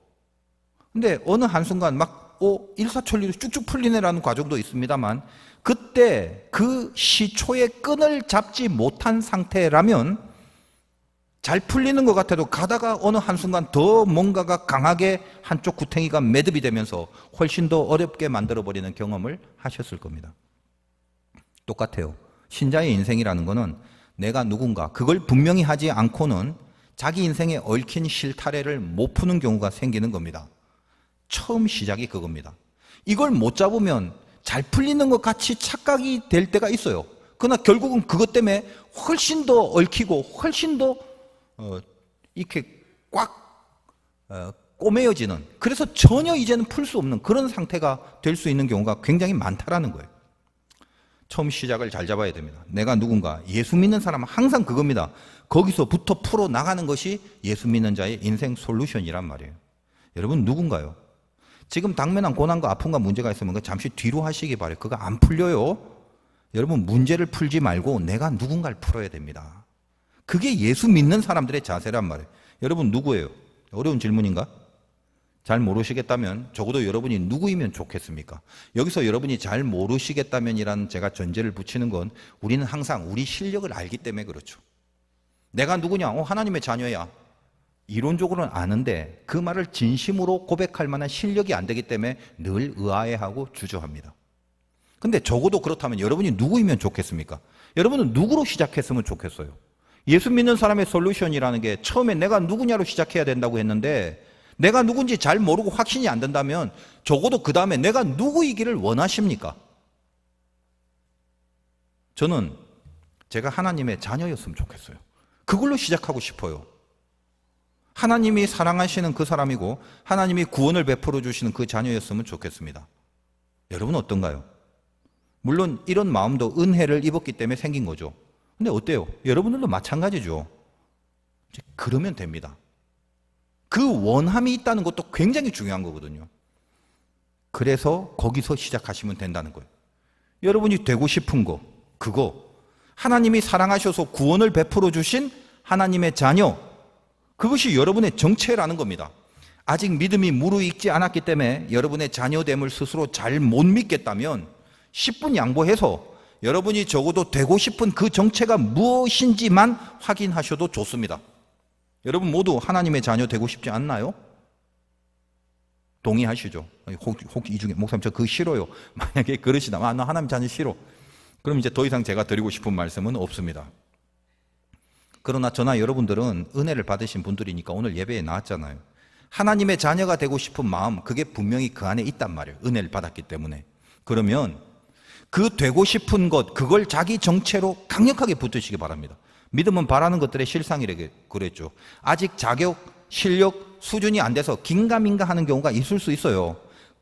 근데 어느 한순간 막 일사천리로 쭉쭉 풀리네라는 과정도 있습니다만, 그때 그 시초의 끈을 잡지 못한 상태라면 잘 풀리는 것 같아도 가다가 어느 한순간 더 뭔가가 강하게 한쪽 구탱이가 매듭이 되면서 훨씬 더 어렵게 만들어버리는 경험을 하셨을 겁니다. 똑같아요. 신자의 인생이라는 거는 내가 누군가, 그걸 분명히 하지 않고는 자기 인생에 얽힌 실타래를 못 푸는 경우가 생기는 겁니다. 처음 시작이 그겁니다. 이걸 못 잡으면 잘 풀리는 것 같이 착각이 될 때가 있어요. 그러나 결국은 그것 때문에 훨씬 더 얽히고 훨씬 더 이렇게 꽉 꼬매어지는, 그래서 전혀 이제는 풀 수 없는 그런 상태가 될 수 있는 경우가 굉장히 많다라는 거예요. 처음 시작을 잘 잡아야 됩니다. 내가 누군가, 예수 믿는 사람은 항상 그겁니다. 거기서부터 풀어 나가는 것이 예수 믿는 자의 인생 솔루션이란 말이에요. 여러분 누군가요? 지금 당면한 고난과 아픔과 문제가 있으면 그거 잠시 뒤로 하시기 바라요. 그거 안 풀려요. 여러분 문제를 풀지 말고 내가 누군가를 풀어야 됩니다. 그게 예수 믿는 사람들의 자세란 말이에요. 여러분 누구예요? 어려운 질문인가? 잘 모르시겠다면 적어도 여러분이 누구이면 좋겠습니까? 여기서 여러분이 잘 모르시겠다면이란 제가 전제를 붙이는 건 우리는 항상 우리 실력을 알기 때문에 그렇죠. 내가 누구냐? 하나님의 자녀야. 이론적으로는 아는데 그 말을 진심으로 고백할 만한 실력이 안 되기 때문에 늘 의아해하고 주저합니다. 근데 적어도 그렇다면 여러분이 누구이면 좋겠습니까? 여러분은 누구로 시작했으면 좋겠어요? 예수 믿는 사람의 솔루션이라는 게 처음에 내가 누구냐로 시작해야 된다고 했는데 내가 누군지 잘 모르고 확신이 안 된다면 적어도 그 다음에 내가 누구이기를 원하십니까? 저는 제가 하나님의 자녀였으면 좋겠어요. 그걸로 시작하고 싶어요. 하나님이 사랑하시는 그 사람이고 하나님이 구원을 베풀어 주시는 그 자녀였으면 좋겠습니다. 여러분 어떤가요? 물론 이런 마음도 은혜를 입었기 때문에 생긴 거죠. 근데 어때요? 여러분들도 마찬가지죠. 그러면 됩니다. 그 원함이 있다는 것도 굉장히 중요한 거거든요. 그래서 거기서 시작하시면 된다는 거예요. 여러분이 되고 싶은 거, 그거 하나님이 사랑하셔서 구원을 베풀어 주신 하나님의 자녀, 그것이 여러분의 정체라는 겁니다. 아직 믿음이 무르익지 않았기 때문에 여러분의 자녀됨을 스스로 잘 못 믿겠다면 10분 양보해서 여러분이 적어도 되고 싶은 그 정체가 무엇인지만 확인하셔도 좋습니다. 여러분 모두 하나님의 자녀 되고 싶지 않나요? 동의하시죠? 혹 이 중에 목사님 저 그거 싫어요. 만약에 그러시다, 나 하나님 자녀 싫어. 그럼 이제 더 이상 제가 드리고 싶은 말씀은 없습니다. 그러나 저나 여러분들은 은혜를 받으신 분들이니까 오늘 예배에 나왔잖아요. 하나님의 자녀가 되고 싶은 마음, 그게 분명히 그 안에 있단 말이에요. 은혜를 받았기 때문에. 그러면 그 되고 싶은 것, 그걸 자기 정체로 강력하게 붙으시기 바랍니다. 믿음은 바라는 것들의 실상이라고 그랬죠. 아직 자격, 실력, 수준이 안 돼서 긴가민가 하는 경우가 있을 수 있어요.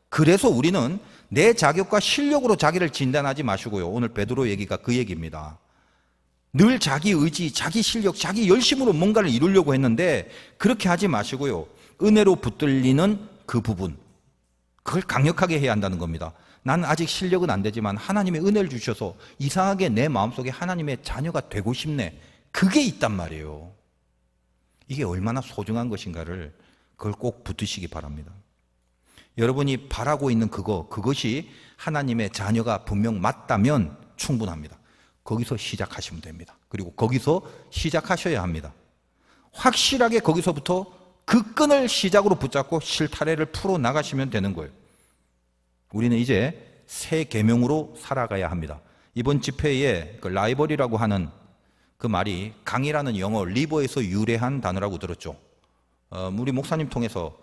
그래서 우리는 내 자격과 실력으로 자기를 진단하지 마시고요. 오늘 베드로 얘기가 그 얘기입니다. 늘 자기 의지, 자기 실력, 자기 열심으로 뭔가를 이루려고 했는데 그렇게 하지 마시고요. 은혜로 붙들리는 그 부분, 그걸 강력하게 해야 한다는 겁니다. 나는 아직 실력은 안 되지만 하나님의 은혜를 주셔서 이상하게 내 마음속에 하나님의 자녀가 되고 싶네. 그게 있단 말이에요. 이게 얼마나 소중한 것인가를 그걸 꼭 붙으시기 바랍니다. 여러분이 바라고 있는 그것이 하나님의 자녀가 분명 맞다면 충분합니다. 거기서 시작하시면 됩니다. 그리고 거기서 시작하셔야 합니다. 확실하게 거기서부터 그 끈을 시작으로 붙잡고 실타래를 풀어 나가시면 되는 거예요. 우리는 이제 새 계명으로 살아가야 합니다. 이번 집회에 그 라이벌이라고 하는 그 말이 강이라는 영어 리버에서 유래한 단어라고 들었죠. 우리 목사님 통해서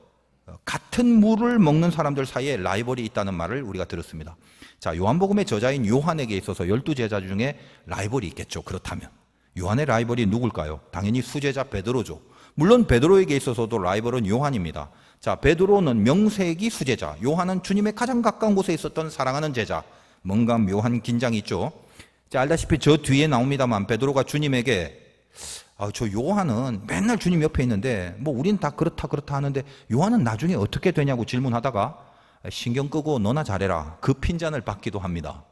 같은 물을 먹는 사람들 사이에 라이벌이 있다는 말을 우리가 들었습니다. 자, 요한복음의 저자인 요한에게 있어서 12제자 중에 라이벌이 있겠죠. 그렇다면 요한의 라이벌이 누굴까요? 당연히 수제자 베드로죠. 물론 베드로에게 있어서도 라이벌은 요한입니다. 자, 베드로는 명색이 수제자, 요한은 주님의 가장 가까운 곳에 있었던 사랑하는 제자. 뭔가 묘한 긴장이 있죠. 자, 알다시피 저 뒤에 나옵니다만 베드로가 주님에게 저 요한은 맨날 주님 옆에 있는데 뭐 우린 다 그렇다 하는데 요한은 나중에 어떻게 되냐고 질문하다가 신경 끄고 너나 잘해라, 그 핀잔을 받기도 합니다.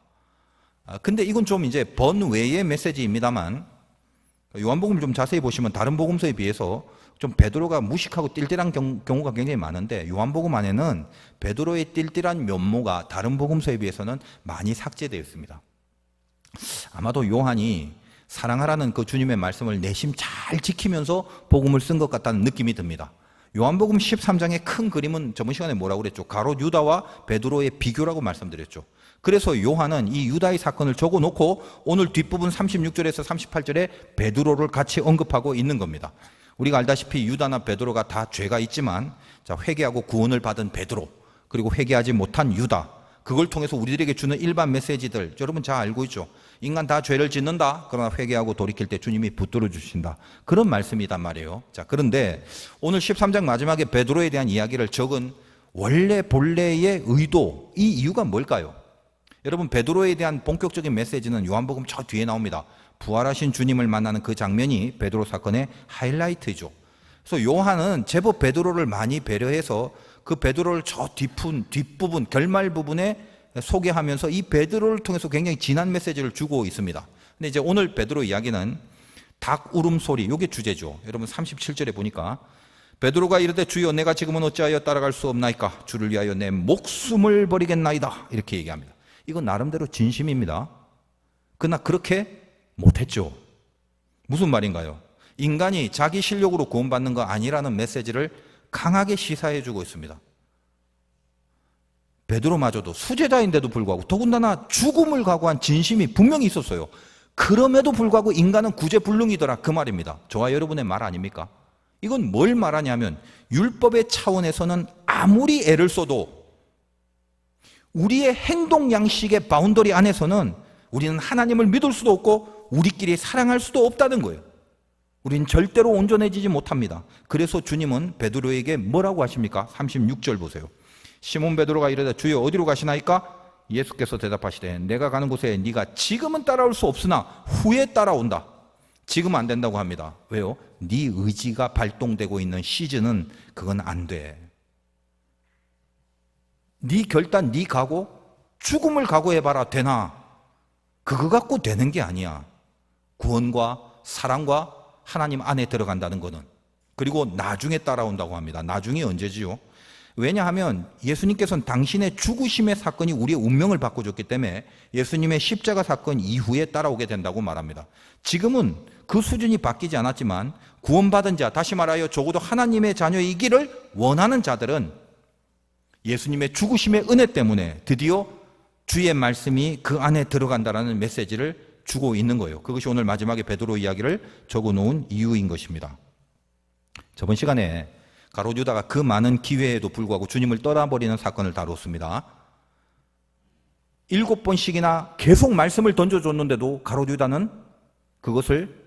근데 이건 좀 이제 번외의 메시지입니다만 요한복음을 좀 자세히 보시면 다른 복음서에 비해서 좀 베드로가 무식하고 띨띨한 경우가 굉장히 많은데 요한복음 안에는 베드로의 띨띨한 면모가 다른 복음서에 비해서는 많이 삭제되어 있습니다. 아마도 요한이 사랑하라는 그 주님의 말씀을 내심 잘 지키면서 복음을 쓴 것 같다는 느낌이 듭니다. 요한복음 13장의 큰 그림은 저번 시간에 뭐라고 그랬죠? 가롯 유다와 베드로의 비교라고 말씀드렸죠. 그래서 요한은 이 유다의 사건을 적어놓고 오늘 뒷부분 36절에서 38절에 베드로를 같이 언급하고 있는 겁니다. 우리가 알다시피 유다나 베드로가 다 죄가 있지만 자, 회개하고 구원을 받은 베드로, 그리고 회개하지 못한 유다, 그걸 통해서 우리들에게 주는 일반 메시지들 여러분 잘 알고 있죠. 인간 다 죄를 짓는다. 그러나 회개하고 돌이킬 때 주님이 붙들어 주신다. 그런 말씀이란 말이에요. 자, 그런데 오늘 13장 마지막에 베드로에 대한 이야기를 적은 원래 본래의 의도, 이 이유가 뭘까요? 여러분, 베드로에 대한 본격적인 메시지는 요한복음 저 뒤에 나옵니다. 부활하신 주님을 만나는 그 장면이 베드로 사건의 하이라이트죠. 그래서 요한은 제법 베드로를 많이 배려해서 그 베드로를 저 뒷부분, 결말 부분에 소개하면서 이 베드로를 통해서 굉장히 진한 메시지를 주고 있습니다. 근데 이제 오늘 베드로 이야기는 닭 울음소리, 이게 주제죠. 여러분 37절에 보니까 베드로가 이르되 주여 내가 지금은 어찌하여 따라갈 수 없나이까? 주를 위하여 내 목숨을 버리겠나이다. 이렇게 얘기합니다. 이건 나름대로 진심입니다. 그러나 그렇게 못했죠. 무슨 말인가요? 인간이 자기 실력으로 구원받는 거 아니라는 메시지를 강하게 시사해 주고 있습니다. 베드로마저도 수제자인데도 불구하고 더군다나 죽음을 각오한 진심이 분명히 있었어요. 그럼에도 불구하고 인간은 구제불능이더라, 그 말입니다. 저와 여러분의 말 아닙니까? 이건 뭘 말하냐면 율법의 차원에서는 아무리 애를 써도 우리의 행동 양식의 바운더리 안에서는 우리는 하나님을 믿을 수도 없고 우리끼리 사랑할 수도 없다는 거예요. 우리는 절대로 온전해지지 못합니다. 그래서 주님은 베드로에게 뭐라고 하십니까? 36절 보세요. 시몬 베드로가 이르되 주여 어디로 가시나이까? 예수께서 대답하시되 내가 가는 곳에 네가 지금은 따라올 수 없으나 후에 따라온다. 지금 안 된다고 합니다. 왜요? 네 의지가 발동되고 있는 시즌은 그건 안 돼. 네 결단, 네 각오, 죽음을 각오해봐라. 되나? 그거 갖고 되는 게 아니야. 구원과 사랑과 하나님 안에 들어간다는 거는. 그리고 나중에 따라온다고 합니다. 나중이 언제지요? 왜냐하면 예수님께서는 당신의 죽으심의 사건이 우리의 운명을 바꿔줬기 때문에 예수님의 십자가 사건 이후에 따라오게 된다고 말합니다. 지금은 그 수준이 바뀌지 않았지만 구원받은 자, 다시 말하여 적어도 하나님의 자녀이기를 원하는 자들은 예수님의 죽으심의 은혜 때문에 드디어 주의 말씀이 그 안에 들어간다라는 메시지를 주고 있는 거예요. 그것이 오늘 마지막에 베드로 이야기를 적어놓은 이유인 것입니다. 저번 시간에 가롯 유다가 그 많은 기회에도 불구하고 주님을 떠나버리는 사건을 다뤘습니다. 7번씩이나 계속 말씀을 던져줬는데도 가롯 유다는 그것을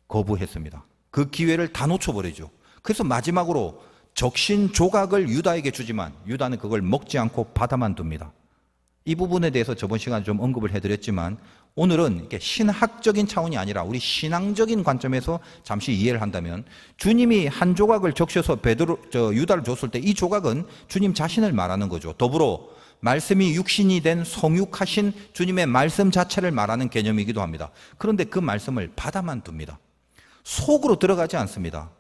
거부했습니다. 그 기회를 다 놓쳐버리죠. 그래서 마지막으로 적신 조각을 유다에게 주지만 유다는 그걸 먹지 않고 받아만 둡니다. 이 부분에 대해서 저번 시간에 좀 언급을 해드렸지만 오늘은 이렇게 신학적인 차원이 아니라 우리 신앙적인 관점에서 잠시 이해를 한다면 주님이 한 조각을 적셔서 유다를 줬을 때 이 조각은 주님 자신을 말하는 거죠. 더불어 말씀이 육신이 된 성육하신 주님의 말씀 자체를 말하는 개념이기도 합니다. 그런데 그 말씀을 받아만 둡니다. 속으로 들어가지 않습니다.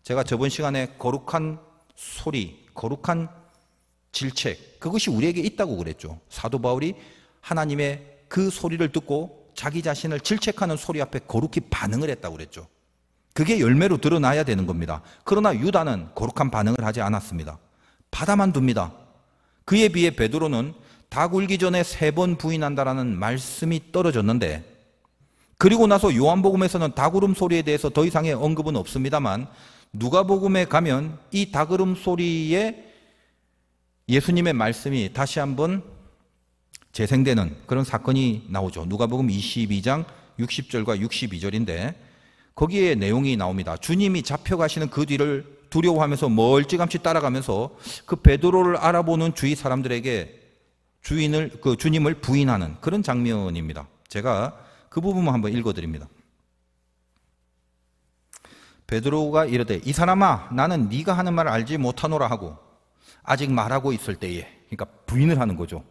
제가 저번 시간에 거룩한 소리, 거룩한 질책, 그것이 우리에게 있다고 그랬죠. 사도 바울이 하나님의 그 소리를 듣고 자기 자신을 질책하는 소리 앞에 거룩히 반응을 했다고 그랬죠. 그게 열매로 드러나야 되는 겁니다. 그러나 유다는 거룩한 반응을 하지 않았습니다. 받아만 둡니다. 그에 비해 베드로는 닭 울기 전에 3번 부인한다라는 말씀이 떨어졌는데, 그리고 나서 요한복음에서는 닭 울음소리에 대해서 더 이상의 언급은 없습니다만 누가복음에 가면 이 닭 울음소리에 예수님의 말씀이 다시 한번 재생되는 그런 사건이 나오죠. 누가복음 22장 60절과 62절인데 거기에 내용이 나옵니다. 주님이 잡혀가시는 그 뒤를 두려워하면서 멀찌감치 따라가면서 그 베드로를 알아보는 주위 사람들에게 주님을 부인하는 그런 장면입니다. 제가 그 부분만 한번 읽어드립니다. 베드로가 이르되 이 사람아 나는 네가 하는 말을 알지 못하노라 하고 아직 말하고 있을 때에, 그러니까 부인을 하는 거죠.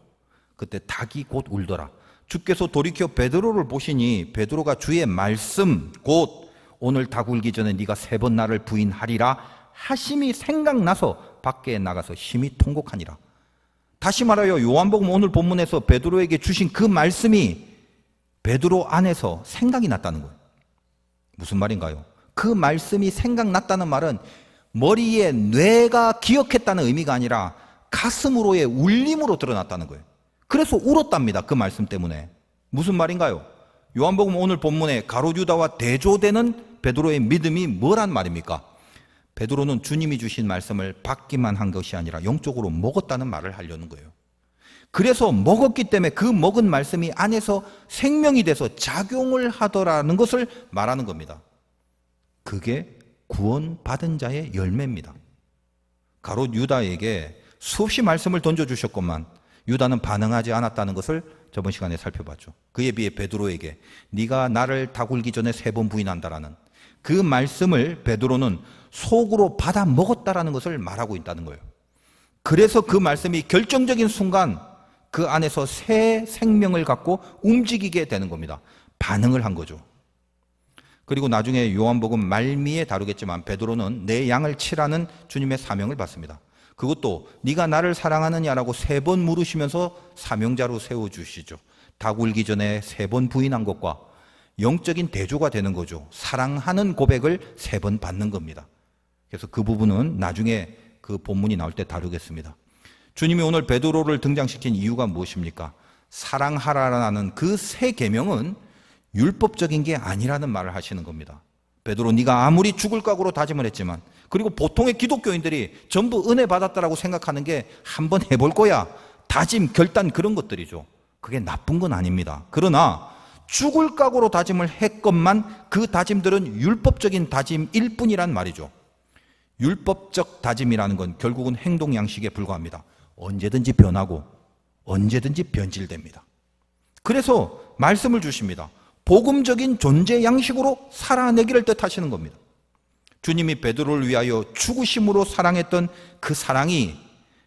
그때 닭이 곧 울더라. 주께서 돌이켜 베드로를 보시니 베드로가 주의 말씀 곧 오늘 닭 울기 전에 네가 3번 나를 부인하리라 하심이 생각나서 밖에 나가서 심히 통곡하니라. 다시 말하여 요한복음 오늘 본문에서 베드로에게 주신 그 말씀이 베드로 안에서 생각이 났다는 거예요. 무슨 말인가요? 그 말씀이 생각났다는 말은 머리에 뇌가 기억했다는 의미가 아니라 가슴으로의 울림으로 드러났다는 거예요. 그래서 울었답니다. 그 말씀 때문에. 무슨 말인가요? 요한복음 오늘 본문에 가롯 유다와 대조되는 베드로의 믿음이 뭐란 말입니까? 베드로는 주님이 주신 말씀을 받기만 한 것이 아니라 영적으로 먹었다는 말을 하려는 거예요. 그래서 먹었기 때문에 그 먹은 말씀이 안에서 생명이 돼서 작용을 하더라는 것을 말하는 겁니다. 그게 구원받은 자의 열매입니다. 가롯 유다에게 수없이 말씀을 던져주셨건만 유다는 반응하지 않았다는 것을 저번 시간에 살펴봤죠. 그에 비해 베드로에게 네가 나를 다 굴기 전에 3번 부인한다라는 그 말씀을 베드로는 속으로 받아 먹었다라는 것을 말하고 있다는 거예요. 그래서 그 말씀이 결정적인 순간 그 안에서 새 생명을 갖고 움직이게 되는 겁니다. 반응을 한 거죠. 그리고 나중에 요한복음 말미에 다루겠지만 베드로는 내 양을 치라는 주님의 사명을 받습니다. 그것도 네가 나를 사랑하느냐라고 3번 물으시면서 사명자로 세워주시죠. 다 굴기 전에 3번 부인한 것과 영적인 대조가 되는 거죠. 사랑하는 고백을 3번 받는 겁니다. 그래서 그 부분은 나중에 그 본문이 나올 때 다루겠습니다. 주님이 오늘 베드로를 등장시킨 이유가 무엇입니까? 사랑하라라는 그 새 계명은 율법적인 게 아니라는 말을 하시는 겁니다. 베드로 네가 아무리 죽을 각오로 다짐을 했지만 그리고 보통의 기독교인들이 전부 은혜 받았다라고 생각하는 게 한번 해볼 거야. 다짐, 결단 그런 것들이죠. 그게 나쁜 건 아닙니다. 그러나 죽을 각오로 다짐을 했건만 그 다짐들은 율법적인 다짐일 뿐이란 말이죠. 율법적 다짐이라는 건 결국은 행동 양식에 불과합니다. 언제든지 변하고 언제든지 변질됩니다. 그래서 말씀을 주십니다. 복음적인 존재 양식으로 살아내기를 뜻하시는 겁니다. 주님이 베드로를 위하여 죽으심으로 사랑했던 그 사랑이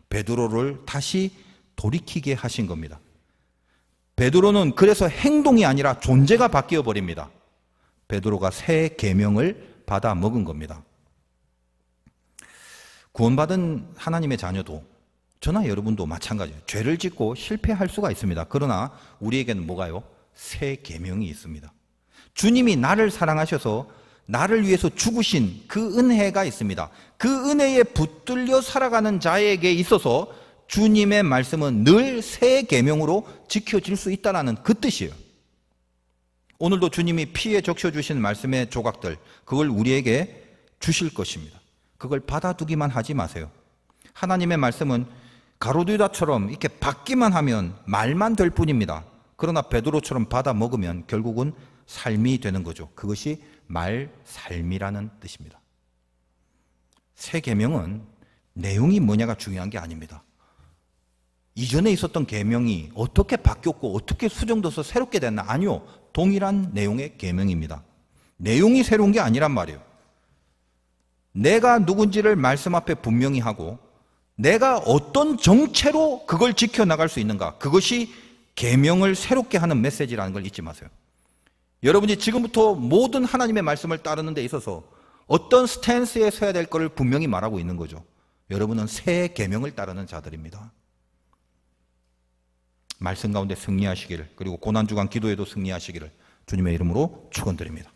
베드로를 다시 돌이키게 하신 겁니다. 베드로는 그래서 행동이 아니라 존재가 바뀌어 버립니다. 베드로가 새 계명을 받아 먹은 겁니다. 구원받은 하나님의 자녀도 저나 여러분도 마찬가지예요. 죄를 짓고 실패할 수가 있습니다. 그러나 우리에게는 뭐가요? 새 계명이 있습니다. 주님이 나를 사랑하셔서 나를 위해서 죽으신 그 은혜가 있습니다. 그 은혜에 붙들려 살아가는 자에게 있어서 주님의 말씀은 늘 새 계명으로 지켜질 수 있다는 그 뜻이에요. 오늘도 주님이 피에 적셔주신 말씀의 조각들, 그걸 우리에게 주실 것입니다. 그걸 받아두기만 하지 마세요. 하나님의 말씀은 가룟 유다처럼 이렇게 받기만 하면 말만 될 뿐입니다. 그러나 베드로처럼 받아 먹으면 결국은 삶이 되는 거죠. 그것이 말삶이라는 뜻입니다. 새 계명은 내용이 뭐냐가 중요한 게 아닙니다. 이전에 있었던 계명이 어떻게 바뀌었고 어떻게 수정돼서 새롭게 됐나? 아니요. 동일한 내용의 계명입니다. 내용이 새로운 게 아니란 말이에요. 내가 누군지를 말씀 앞에 분명히 하고 내가 어떤 정체로 그걸 지켜나갈 수 있는가? 그것이 계명을 새롭게 하는 메시지라는 걸 잊지 마세요. 여러분이 지금부터 모든 하나님의 말씀을 따르는 데 있어서 어떤 스탠스에 서야 될 것을 분명히 말하고 있는 거죠. 여러분은 새 계명을 따르는 자들입니다. 말씀 가운데 승리하시기를, 그리고 고난주간 기도에도 승리하시기를 주님의 이름으로 축원드립니다.